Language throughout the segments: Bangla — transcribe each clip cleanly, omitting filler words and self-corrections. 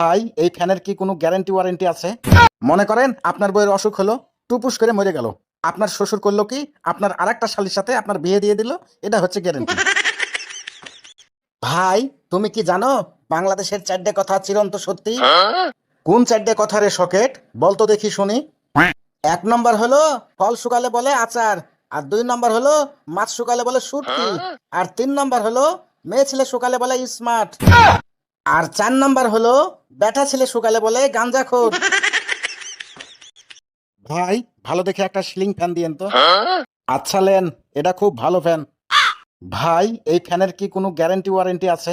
ভাই এই ফ্যানের কি কোনো গ্যারান্টি ওয়ারেন্টি আছে? মনে করেন আপনার বউয়ের অসুখ হলো, টুপুস করে মরে গেল, আপনার শ্বশুর করলো কি আপনার আরেকটা শালীর সাথে আপনার বিয়ে দিয়ে দিল, এটা হচ্ছে গ্যারান্টি। ভাই তুমি কি জানো বাংলাদেশের 4টে কথা চিরন্ত সত্যি? কোন 4টে কথা রে সকেট, বলতো দেখি শুনি। 1 নম্বর হলো ফল শুকালে বলে আচার, আর 2 নম্বর হলো মাছ শুকালে বলে শুটকি, আর 3 নম্বর হলো মেয়ে ছেলে শুকালে বলে স্মার্ট, আর 4 নম্বর হলো ব্যাটা ছেলে শুকালে বলে গাঞ্জাখোর। ভাই ভালো দেখে একটা সিলিং ফ্যান দিয়েন তো। আচ্ছা লেন, এটা খুব ভালো ফ্যান। ভাই এই ফ্যানের কি কোনো গ্যারান্টি ওয়ারেন্টি আছে?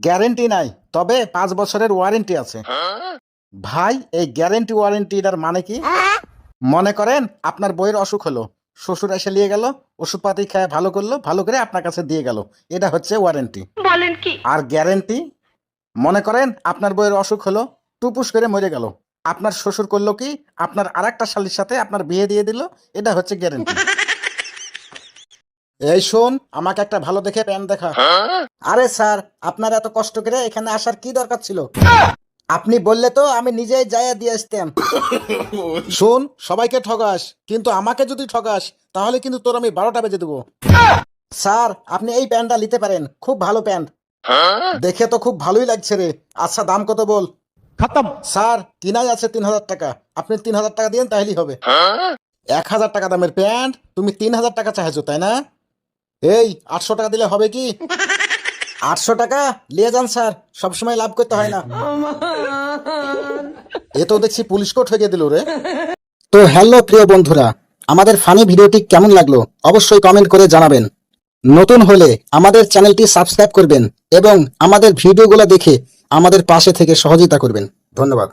গ্যারান্টি নাই, তবে 5 বছরের ওয়ারেন্টি আছে। ভাই এই গ্যারান্টি ওয়ারেন্টিটার মানে কি? মনে করেন আপনার বইয়ের অসুখ হলো, শ্বশুর এসে নিয়ে গেল, ওষুধপাতি খায় ভালো করলো, ভালো করে আপনার কাছে দিয়ে গেল, এটা হচ্ছে ওয়ারেন্টি। বলেন কি? আর গ্যারান্টি, মনে করেন আপনার বইয়ের অসুখ হলো, টুপুস করে মরে গেল, আপনার শ্বশুর করলো কি আপনার আরেকটা শালীর সাথে আপনার বিয়ে দিয়ে দিল, এটা হচ্ছে গ্যারান্টি। এই শোন, আমাকে একটা ভালো দেখে প্যান্ট দেখা। আরে স্যার, আপনার এত কষ্ট করে এখানে আসার কি দরকার ছিল? আপনি বললে তো আমি নিজেই যাইয়া দিয়ে আসতাম। শোন, সবাইকে ঠগাস, কিন্তু আমাকে যদি ঠগাস তাহলে কিন্তু তোর আমি 12টা বেজে দেবো। স্যার আপনি এই প্যান্টটা নিতে পারেন, খুব ভালো প্যান্ট। দেখে তো খুব ভালোই লাগছে রে। আচ্ছা দাম কত বল? खत्म। স্যার কিনাই আছে 3000 টাকা, আপনি 3000 টাকা দিন তাহলেই হবে। 1000 টাকা দামের প্যান্ট তুমি 3000 টাকা চাইছো তাই না? এই 800 টাকা দিলে হবে কি? 800 টাকা নিয়ে যান স্যার, সবসময় লাভ করতে হয় না। এ তো দেখছি পুলিশকেও ঠকে দিল রে। তো হ্যালো প্রিয় বন্ধুরা, আমাদের ফানি ভিডিওটি কেমন লাগলো অবশ্যই কমেন্ট করে জানাবেন। নতুন হলে আমাদের চ্যানেলটি সাবস্ক্রাইব করবেন এবং আমাদের ভিডিওগুলো দেখে আমাদের পাশে থেকে সহযোগিতা করবেন। ধন্যবাদ।